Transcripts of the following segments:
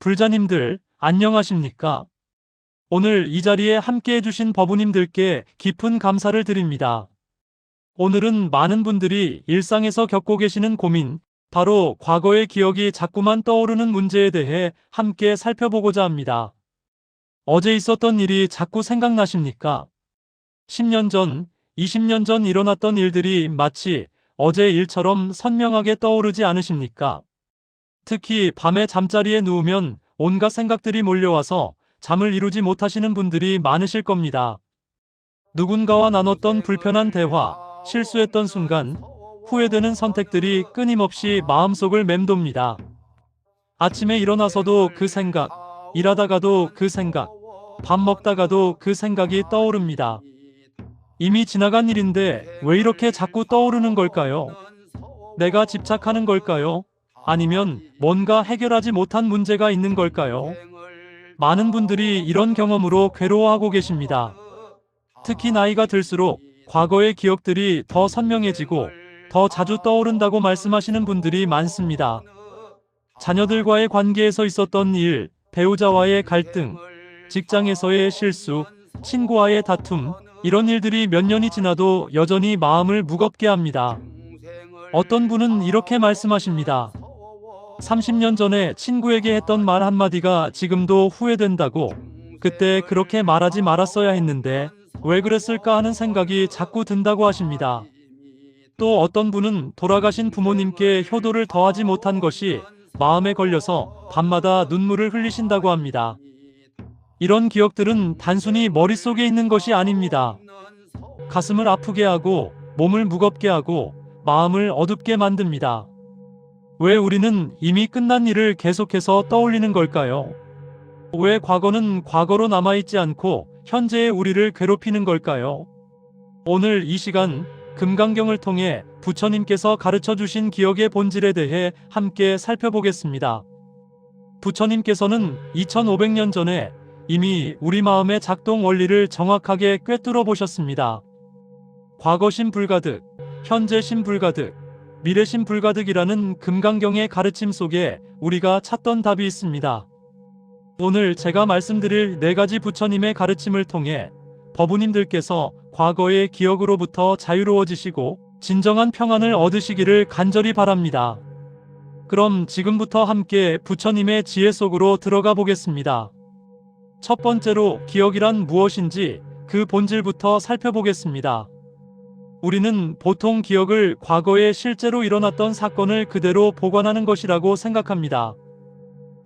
불자님들, 안녕하십니까? 오늘 이 자리에 함께 해주신 법우님들께 깊은 감사를 드립니다. 오늘은 많은 분들이 일상에서 겪고 계시는 고민, 바로 과거의 기억이 자꾸만 떠오르는 문제에 대해 함께 살펴보고자 합니다. 어제 있었던 일이 자꾸 생각나십니까? 10년 전, 20년 전 일어났던 일들이 마치 어제 일처럼 선명하게 떠오르지 않으십니까? 특히 밤에 잠자리에 누우면 온갖 생각들이 몰려와서 잠을 이루지 못하시는 분들이 많으실 겁니다. 누군가와 나눴던 불편한 대화, 실수했던 순간, 후회되는 선택들이 끊임없이 마음속을 맴돕니다. 아침에 일어나서도 그 생각, 일하다가도 그 생각, 밥 먹다가도 그 생각이 떠오릅니다. 이미 지나간 일인데 왜 이렇게 자꾸 떠오르는 걸까요? 내가 집착하는 걸까요? 아니면 뭔가 해결하지 못한 문제가 있는 걸까요? 많은 분들이 이런 경험으로 괴로워하고 계십니다. 특히 나이가 들수록 과거의 기억들이 더 선명해지고 더 자주 떠오른다고 말씀하시는 분들이 많습니다. 자녀들과의 관계에서 있었던 일, 배우자와의 갈등, 직장에서의 실수, 친구와의 다툼, 이런 일들이 몇 년이 지나도 여전히 마음을 무겁게 합니다. 어떤 분은 이렇게 말씀하십니다. 30년 전에 친구에게 했던 말 한마디가 지금도 후회된다고. 그때 그렇게 말하지 말았어야 했는데 왜 그랬을까 하는 생각이 자꾸 든다고 하십니다. 또 어떤 분은 돌아가신 부모님께 효도를 더하지 못한 것이 마음에 걸려서 밤마다 눈물을 흘리신다고 합니다. 이런 기억들은 단순히 머릿속에 있는 것이 아닙니다. 가슴을 아프게 하고 몸을 무겁게 하고 마음을 어둡게 만듭니다. 왜 우리는 이미 끝난 일을 계속해서 떠올리는 걸까요? 왜 과거는 과거로 남아있지 않고 현재의 우리를 괴롭히는 걸까요? 오늘 이 시간 금강경을 통해 부처님께서 가르쳐 주신 기억의 본질에 대해 함께 살펴보겠습니다. 부처님께서는 2500년 전에 이미 우리 마음의 작동 원리를 정확하게 꿰뚫어 보셨습니다. 과거심 불가득, 현재심 불가득, 미래심 불가득이라는 금강경의 가르침 속에 우리가 찾던 답이 있습니다. 오늘 제가 말씀드릴 4가지 부처님의 가르침을 통해 법우님들께서 과거의 기억으로부터 자유로워지시고 진정한 평안을 얻으시기를 간절히 바랍니다. 그럼 지금부터 함께 부처님의 지혜 속으로 들어가 보겠습니다. 첫 번째로 기억이란 무엇인지 그 본질부터 살펴보겠습니다. 우리는 보통 기억을 과거에 실제로 일어났던 사건을 그대로 보관하는 것이라고 생각합니다.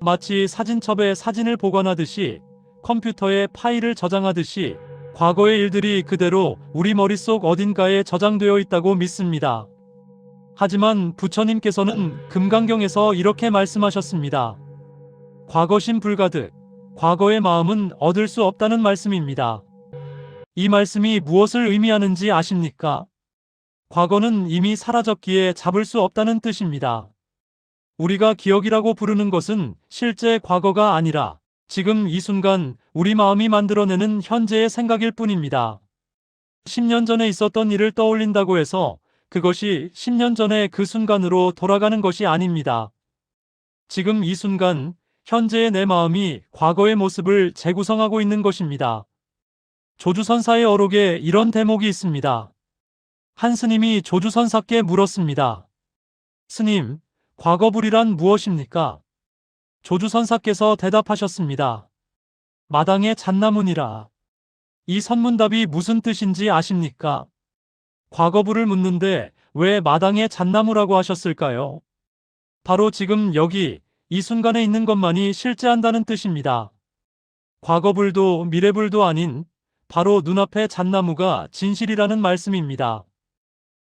마치 사진첩에 사진을 보관하듯이, 컴퓨터에 파일을 저장하듯이 과거의 일들이 그대로 우리 머릿속 어딘가에 저장되어 있다고 믿습니다. 하지만 부처님께서는 금강경에서 이렇게 말씀하셨습니다. 과거심 불가득, 과거의 마음은 얻을 수 없다는 말씀입니다. 이 말씀이 무엇을 의미하는지 아십니까? 과거는 이미 사라졌기에 잡을 수 없다는 뜻입니다. 우리가 기억이라고 부르는 것은 실제 과거가 아니라 지금 이 순간 우리 마음이 만들어내는 현재의 생각일 뿐입니다. 10년 전에 있었던 일을 떠올린다고 해서 그것이 10년 전의 그 순간으로 돌아가는 것이 아닙니다. 지금 이 순간, 현재의 내 마음이 과거의 모습을 재구성하고 있는 것입니다. 조주선사의 어록에 이런 대목이 있습니다. 한 스님이 조주선사께 물었습니다. 스님, 과거불이란 무엇입니까? 조주선사께서 대답하셨습니다. 마당의 잣나무니라. 이 선문답이 무슨 뜻인지 아십니까? 과거불을 묻는데 왜 마당의 잣나무라고 하셨을까요? 바로 지금 여기 이 순간에 있는 것만이 실제한다는 뜻입니다. 과거불도 미래불도 아닌 바로 눈앞의 잣나무가 진실이라는 말씀입니다.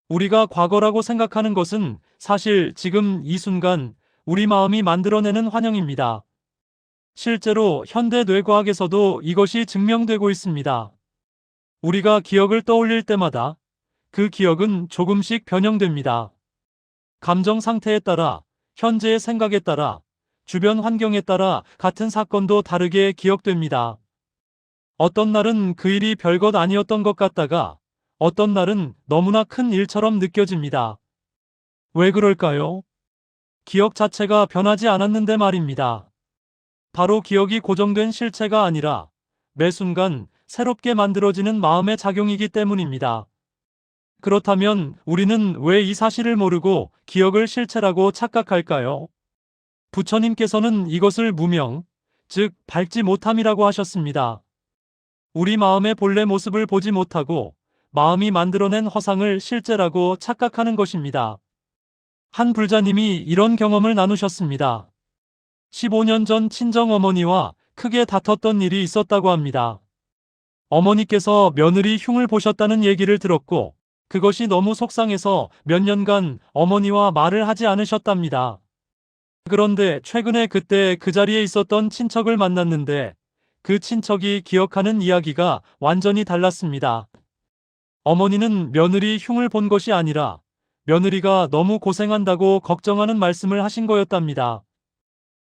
우리가 과거라고 생각하는 것은 사실 지금 이 순간 우리 마음이 만들어내는 환영입니다. 실제로 현대 뇌과학에서도 이것이 증명되고 있습니다. 우리가 기억을 떠올릴 때마다 그 기억은 조금씩 변형됩니다. 감정 상태에 따라, 현재의 생각에 따라, 주변 환경에 따라 같은 사건도 다르게 기억됩니다. 어떤 날은 그 일이 별것 아니었던 것 같다가 어떤 날은 너무나 큰 일처럼 느껴집니다. 왜 그럴까요? 기억 자체가 변하지 않았는데 말입니다. 바로 기억이 고정된 실체가 아니라 매 순간 새롭게 만들어지는 마음의 작용이기 때문입니다. 그렇다면 우리는 왜 이 사실을 모르고 기억을 실체라고 착각할까요? 부처님께서는 이것을 무명, 즉 밝지 못함이라고 하셨습니다. 우리 마음의 본래 모습을 보지 못하고 마음이 만들어낸 허상을 실제라고 착각하는 것입니다. 한 불자님이 이런 경험을 나누셨습니다. 15년 전 친정어머니와 크게 다퉜던 일이 있었다고 합니다. 어머니께서 며느리 흉을 보셨다는 얘기를 들었고 그것이 너무 속상해서 몇 년간 어머니와 말을 하지 않으셨답니다. 그런데 최근에 그때 그 자리에 있었던 친척을 만났는데 그 친척이 기억하는 이야기가 완전히 달랐습니다. 어머니는 며느리 흉을 본 것이 아니라 며느리가 너무 고생한다고 걱정하는 말씀을 하신 거였답니다.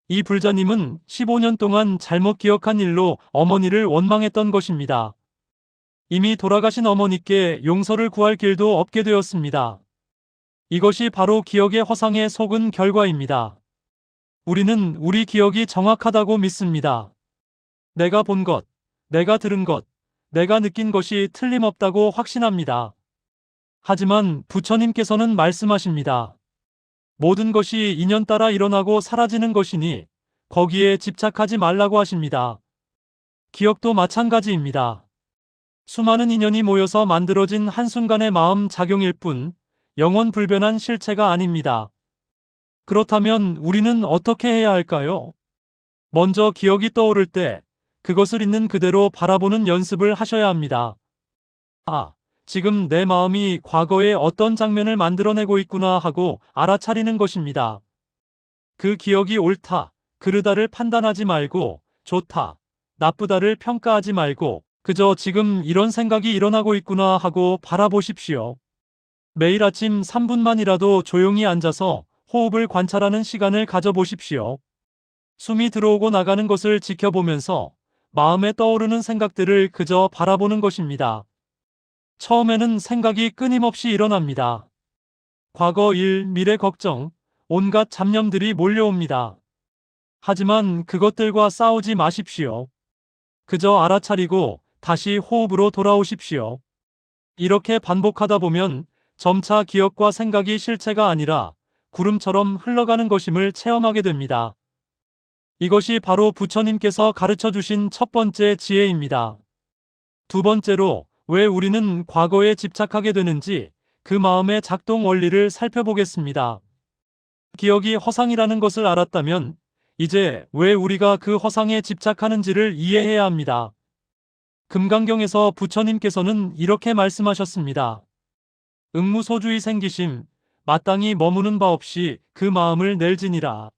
이 불자님은 15년 동안 잘못 기억한 일로 어머니를 원망했던 것입니다. 이미 돌아가신 어머니께 용서를 구할 길도 없게 되었습니다. 이것이 바로 기억의 허상에 속은 결과입니다. 우리는 우리 기억이 정확하다고 믿습니다. 내가 본 것, 내가 들은 것, 내가 느낀 것이 틀림없다고 확신합니다. 하지만 부처님께서는 말씀하십니다. 모든 것이 인연 따라 일어나고 사라지는 것이니 거기에 집착하지 말라고 하십니다. 기억도 마찬가지입니다. 수많은 인연이 모여서 만들어진 한순간의 마음 작용일 뿐 영원 불변한 실체가 아닙니다. 그렇다면 우리는 어떻게 해야 할까요? 먼저 기억이 떠오를 때 그것을 있는 그대로 바라보는 연습을 하셔야 합니다. 아, 지금 내 마음이 과거에 어떤 장면을 만들어내고 있구나 하고 알아차리는 것입니다. 그 기억이 옳다, 그르다를 판단하지 말고 좋다, 나쁘다를 평가하지 말고 그저 지금 이런 생각이 일어나고 있구나 하고 바라보십시오. 매일 아침 3분만이라도 조용히 앉아서 호흡을 관찰하는 시간을 가져보십시오. 숨이 들어오고 나가는 것을 지켜보면서 마음에 떠오르는 생각들을 그저 바라보는 것입니다. 처음에는 생각이 끊임없이 일어납니다. 과거 일, 미래 걱정, 온갖 잡념들이 몰려옵니다. 하지만 그것들과 싸우지 마십시오. 그저 알아차리고 다시 호흡으로 돌아오십시오. 이렇게 반복하다 보면 점차 기억과 생각이 실체가 아니라 구름처럼 흘러가는 것임을 체험하게 됩니다. 이것이 바로 부처님께서 가르쳐 주신 첫 번째 지혜입니다. 두 번째로 왜 우리는 과거에 집착하게 되는지 그 마음의 작동 원리를 살펴보겠습니다. 기억이 허상이라는 것을 알았다면 이제 왜 우리가 그 허상에 집착하는지를 이해해야 합니다. 금강경에서 부처님께서는 이렇게 말씀하셨습니다. 응무소주의 생기심, 마땅히 머무는 바 없이 그 마음을 낼지니라.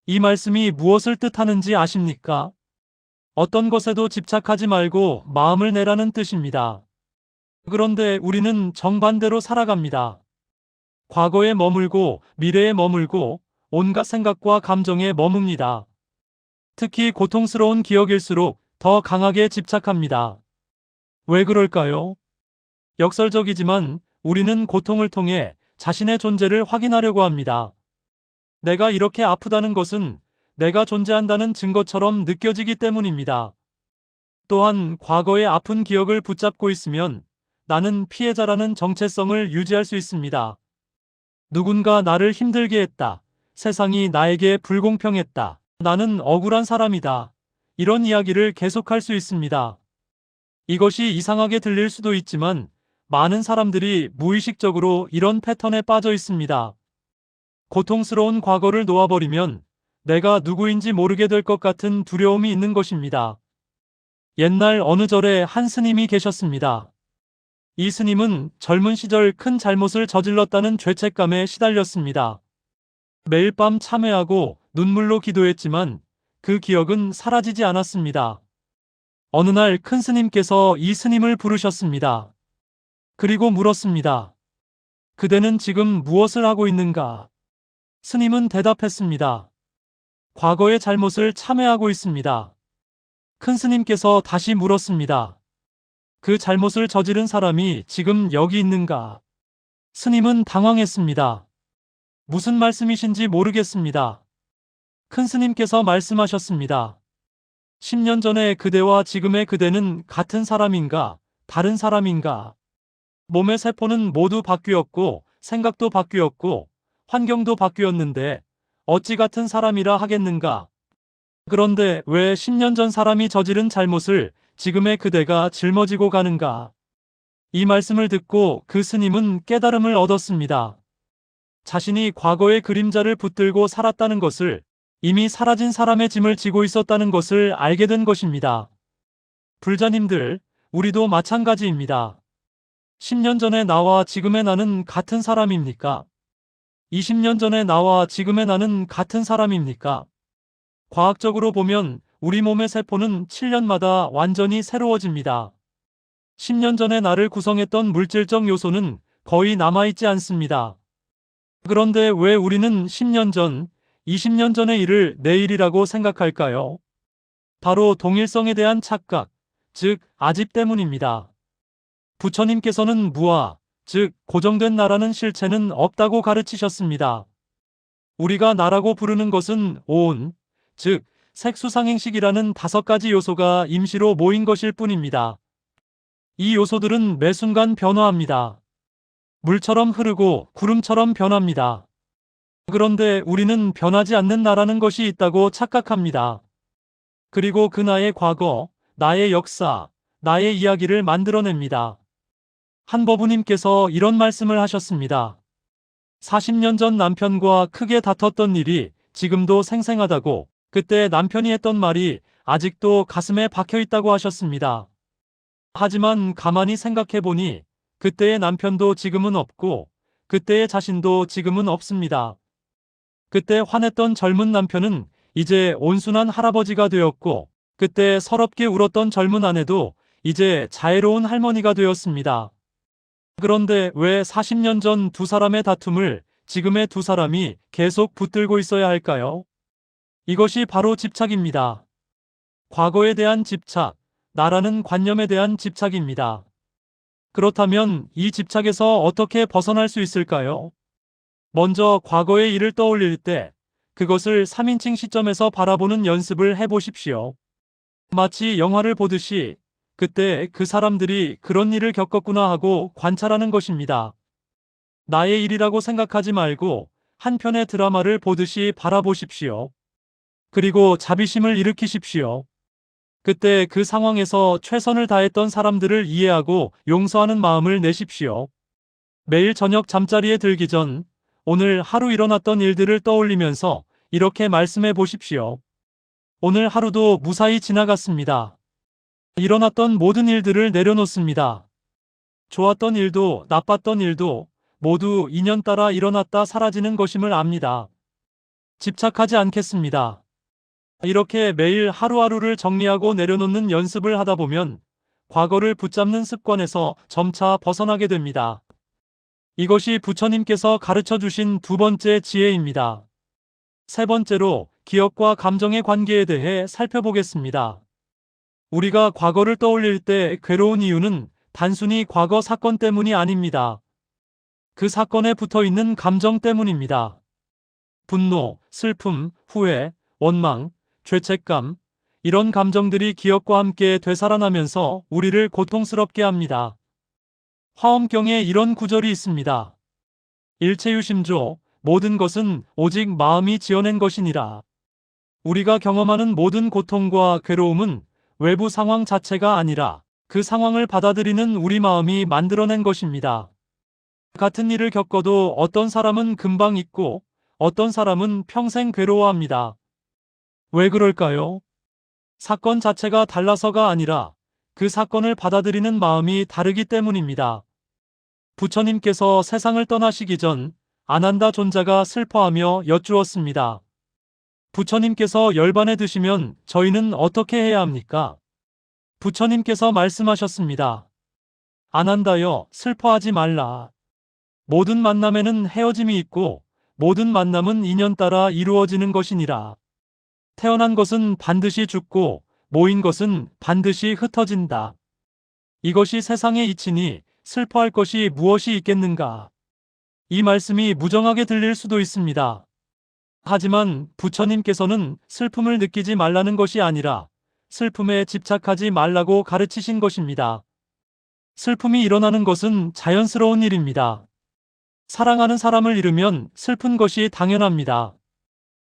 이 말씀이 무엇을 뜻하는지 아십니까? 어떤 것에도 집착하지 말고 마음을 내라는 뜻입니다. 그런데 우리는 정반대로 살아갑니다. 과거에 머물고 미래에 머물고 온갖 생각과 감정에 머뭅니다. 특히 고통스러운 기억일수록 더 강하게 집착합니다. 왜 그럴까요? 역설적이지만 우리는 고통을 통해 자신의 존재를 확인하려고 합니다. 내가 이렇게 아프다는 것은 내가 존재한다는 증거처럼 느껴지기 때문입니다. 또한 과거의 아픈 기억을 붙잡고 있으면 나는 피해자라는 정체성을 유지할 수 있습니다. 누군가 나를 힘들게 했다. 세상이 나에게 불공평했다. 나는 억울한 사람이다. 이런 이야기를 계속할 수 있습니다. 이것이 이상하게 들릴 수도 있지만 많은 사람들이 무의식적으로 이런 패턴에 빠져 있습니다. 고통스러운 과거를 놓아버리면 내가 누구인지 모르게 될 것 같은 두려움이 있는 것입니다. 옛날 어느 절에 한 스님이 계셨습니다. 이 스님은 젊은 시절 큰 잘못을 저질렀다는 죄책감에 시달렸습니다. 매일 밤 참회하고 눈물로 기도했지만 그 기억은 사라지지 않았습니다. 어느 날 큰 스님께서 이 스님을 부르셨습니다. 그리고 물었습니다. 그대는 지금 무엇을 하고 있는가? 스님은 대답했습니다. 과거의 잘못을 참회하고 있습니다. 큰 스님께서 다시 물었습니다. 그 잘못을 저지른 사람이 지금 여기 있는가? 스님은 당황했습니다. 무슨 말씀이신지 모르겠습니다. 큰 스님께서 말씀하셨습니다. 10년 전의 그대와 지금의 그대는 같은 사람인가, 다른 사람인가? 몸의 세포는 모두 바뀌었고, 생각도 바뀌었고, 환경도 바뀌었는데, 어찌 같은 사람이라 하겠는가? 그런데 왜 10년 전 사람이 저지른 잘못을 지금의 그대가 짊어지고 가는가? 이 말씀을 듣고 그 스님은 깨달음을 얻었습니다. 자신이 과거의 그림자를 붙들고 살았다는 것을, 이미 사라진 사람의 짐을 지고 있었다는 것을 알게 된 것입니다. 불자님들, 우리도 마찬가지입니다. 10년 전의 나와 지금의 나는 같은 사람입니까? 20년 전의 나와 지금의 나는 같은 사람입니까? 과학적으로 보면 우리 몸의 세포는 7년마다 완전히 새로워집니다. 10년 전의 나를 구성했던 물질적 요소는 거의 남아있지 않습니다. 그런데 왜 우리는 10년 전, 20년 전의 일을 내일이라고 생각할까요? 바로 동일성에 대한 착각, 즉 아집 때문입니다. 부처님께서는 무아, 즉 고정된 나라는 실체는 없다고 가르치셨습니다. 우리가 나라고 부르는 것은 온, 즉 색수상행식이라는 5가지 요소가 임시로 모인 것일 뿐입니다. 이 요소들은 매 순간 변화합니다. 물처럼 흐르고 구름처럼 변합니다. 그런데 우리는 변하지 않는 나라는 것이 있다고 착각합니다. 그리고 그 나의 과거, 나의 역사, 나의 이야기를 만들어냅니다. 한 법우님께서 이런 말씀을 하셨습니다. 40년 전 남편과 크게 다퉜던 일이 지금도 생생하다고, 그때 남편이 했던 말이 아직도 가슴에 박혀 있다고 하셨습니다. 하지만 가만히 생각해보니 그때의 남편도 지금은 없고 그때의 자신도 지금은 없습니다. 그때 화냈던 젊은 남편은 이제 온순한 할아버지가 되었고, 그때 서럽게 울었던 젊은 아내도 이제 자애로운 할머니가 되었습니다. 그런데 왜 40년 전 두 사람의 다툼을 지금의 두 사람이 계속 붙들고 있어야 할까요? 이것이 바로 집착입니다. 과거에 대한 집착, 나라는 관념에 대한 집착입니다. 그렇다면 이 집착에서 어떻게 벗어날 수 있을까요? 먼저 과거의 일을 떠올릴 때 그것을 3인칭 시점에서 바라보는 연습을 해보십시오. 마치 영화를 보듯이 그때 그 사람들이 그런 일을 겪었구나 하고 관찰하는 것입니다. 나의 일이라고 생각하지 말고 한 편의 드라마를 보듯이 바라보십시오. 그리고 자비심을 일으키십시오. 그때 그 상황에서 최선을 다했던 사람들을 이해하고 용서하는 마음을 내십시오. 매일 저녁 잠자리에 들기 전 오늘 하루 일어났던 일들을 떠올리면서 이렇게 말씀해 보십시오. 오늘 하루도 무사히 지나갔습니다. 일어났던 모든 일들을 내려놓습니다. 좋았던 일도 나빴던 일도 모두 인연 따라 일어났다 사라지는 것임을 압니다. 집착하지 않겠습니다. 이렇게 매일 하루하루를 정리하고 내려놓는 연습을 하다 보면 과거를 붙잡는 습관에서 점차 벗어나게 됩니다. 이것이 부처님께서 가르쳐 주신 두 번째 지혜입니다. 세 번째로 기억과 감정의 관계에 대해 살펴보겠습니다. 우리가 과거를 떠올릴 때 괴로운 이유는 단순히 과거 사건 때문이 아닙니다. 그 사건에 붙어 있는 감정 때문입니다. 분노, 슬픔, 후회, 원망, 죄책감, 이런 감정들이 기억과 함께 되살아나면서 우리를 고통스럽게 합니다. 화엄경에 이런 구절이 있습니다. 일체유심조, 모든 것은 오직 마음이 지어낸 것이니라. 우리가 경험하는 모든 고통과 괴로움은 외부 상황 자체가 아니라 그 상황을 받아들이는 우리 마음이 만들어낸 것입니다. 같은 일을 겪어도 어떤 사람은 금방 잊고 어떤 사람은 평생 괴로워합니다. 왜 그럴까요? 사건 자체가 달라서가 아니라 그 사건을 받아들이는 마음이 다르기 때문입니다. 부처님께서 세상을 떠나시기 전 아난다 존자가 슬퍼하며 여쭈었습니다. 부처님께서 열반에 드시면 저희는 어떻게 해야 합니까? 부처님께서 말씀하셨습니다. 아난다여, 슬퍼하지 말라. 모든 만남에는 헤어짐이 있고 모든 만남은 인연 따라 이루어지는 것이니라. 태어난 것은 반드시 죽고 모인 것은 반드시 흩어진다. 이것이 세상의 이치니 슬퍼할 것이 무엇이 있겠는가? 이 말씀이 무정하게 들릴 수도 있습니다. 하지만 부처님께서는 슬픔을 느끼지 말라는 것이 아니라 슬픔에 집착하지 말라고 가르치신 것입니다. 슬픔이 일어나는 것은 자연스러운 일입니다. 사랑하는 사람을 잃으면 슬픈 것이 당연합니다.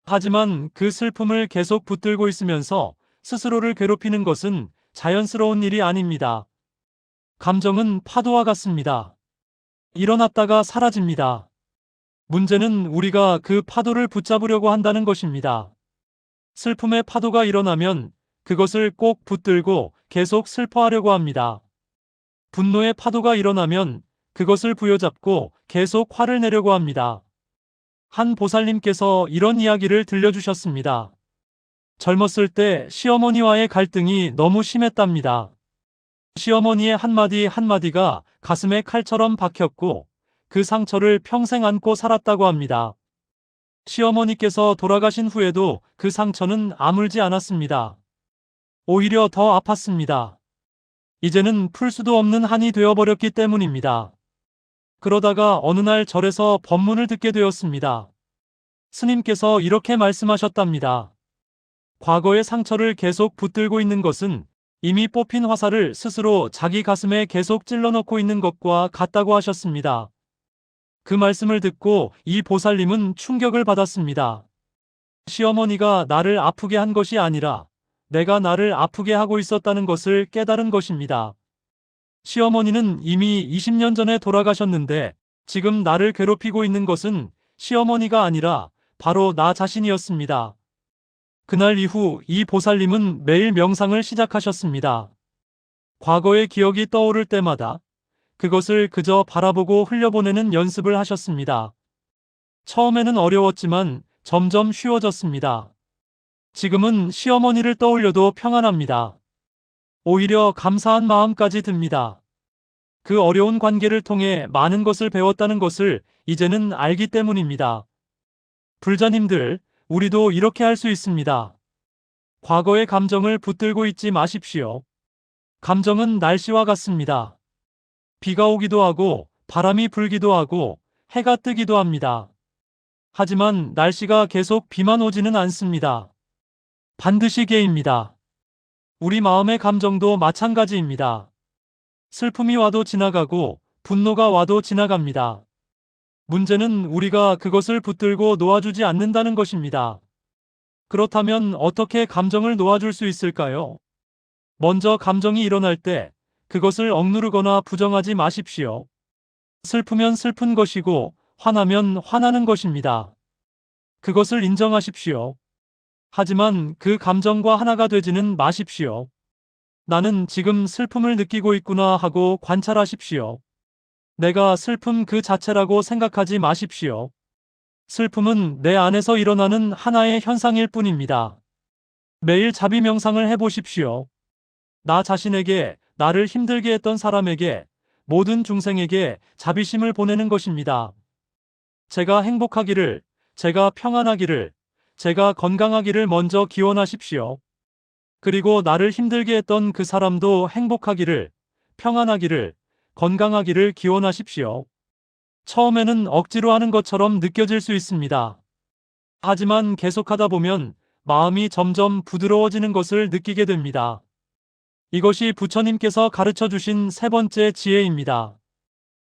하지만 그 슬픔을 계속 붙들고 있으면서 스스로를 괴롭히는 것은 자연스러운 일이 아닙니다. 감정은 파도와 같습니다. 일어났다가 사라집니다. 문제는 우리가 그 파도를 붙잡으려고 한다는 것입니다. 슬픔의 파도가 일어나면 그것을 꼭 붙들고 계속 슬퍼하려고 합니다. 분노의 파도가 일어나면 그것을 부여잡고 계속 화를 내려고 합니다. 한 보살님께서 이런 이야기를 들려주셨습니다. 젊었을 때 시어머니와의 갈등이 너무 심했답니다. 시어머니의 한마디 한마디가 가슴에 칼처럼 박혔고 그 상처를 평생 안고 살았다고 합니다. 시어머니께서 돌아가신 후에도 그 상처는 아물지 않았습니다. 오히려 더 아팠습니다. 이제는 풀 수도 없는 한이 되어버렸기 때문입니다. 그러다가 어느 날 절에서 법문을 듣게 되었습니다. 스님께서 이렇게 말씀하셨답니다. 과거의 상처를 계속 붙들고 있는 것은 이미 뽑힌 화살을 스스로 자기 가슴에 계속 찔러넣고 있는 것과 같다고 하셨습니다. 그 말씀을 듣고 이 보살님은 충격을 받았습니다. 시어머니가 나를 아프게 한 것이 아니라 내가 나를 아프게 하고 있었다는 것을 깨달은 것입니다. 시어머니는 이미 20년 전에 돌아가셨는데 지금 나를 괴롭히고 있는 것은 시어머니가 아니라 바로 나 자신이었습니다. 그날 이후 이 보살님은 매일 명상을 시작하셨습니다. 과거의 기억이 떠오를 때마다 그것을 그저 바라보고 흘려보내는 연습을 하셨습니다. 처음에는 어려웠지만 점점 쉬워졌습니다. 지금은 시어머니를 떠올려도 평안합니다. 오히려 감사한 마음까지 듭니다. 그 어려운 관계를 통해 많은 것을 배웠다는 것을 이제는 알기 때문입니다. 불자님들, 우리도 이렇게 할 수 있습니다. 과거의 감정을 붙들고 있지 마십시오. 감정은 날씨와 같습니다. 비가 오기도 하고 바람이 불기도 하고 해가 뜨기도 합니다. 하지만 날씨가 계속 비만 오지는 않습니다. 반드시 개입니다. 우리 마음의 감정도 마찬가지입니다. 슬픔이 와도 지나가고 분노가 와도 지나갑니다. 문제는 우리가 그것을 붙들고 놓아주지 않는다는 것입니다. 그렇다면 어떻게 감정을 놓아줄 수 있을까요? 먼저 감정이 일어날 때 그것을 억누르거나 부정하지 마십시오. 슬프면 슬픈 것이고 화나면 화나는 것입니다. 그것을 인정하십시오. 하지만 그 감정과 하나가 되지는 마십시오. 나는 지금 슬픔을 느끼고 있구나 하고 관찰하십시오. 내가 슬픔 그 자체라고 생각하지 마십시오. 슬픔은 내 안에서 일어나는 하나의 현상일 뿐입니다. 매일 자비 명상을 해보십시오. 나 자신에게, 나를 힘들게 했던 사람에게, 모든 중생에게 자비심을 보내는 것입니다. 제가 행복하기를, 제가 평안하기를, 제가 건강하기를 먼저 기원하십시오. 그리고 나를 힘들게 했던 그 사람도 행복하기를, 평안하기를, 건강하기를 기원하십시오. 처음에는 억지로 하는 것처럼 느껴질 수 있습니다. 하지만 계속하다 보면 마음이 점점 부드러워지는 것을 느끼게 됩니다. 이것이 부처님께서 가르쳐 주신 세 번째 지혜입니다.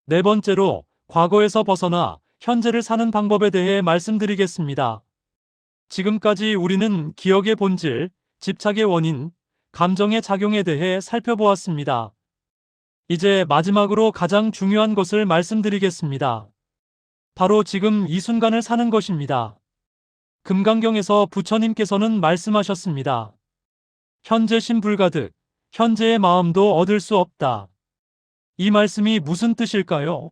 네 번째로 과거에서 벗어나 현재를 사는 방법에 대해 말씀드리겠습니다. 지금까지 우리는 기억의 본질, 집착의 원인, 감정의 작용에 대해 살펴보았습니다. 이제 마지막으로 가장 중요한 것을 말씀드리겠습니다. 바로 지금 이 순간을 사는 것입니다. 금강경에서 부처님께서는 말씀하셨습니다. 현재심 불가득, 현재의 마음도 얻을 수 없다. 이 말씀이 무슨 뜻일까요?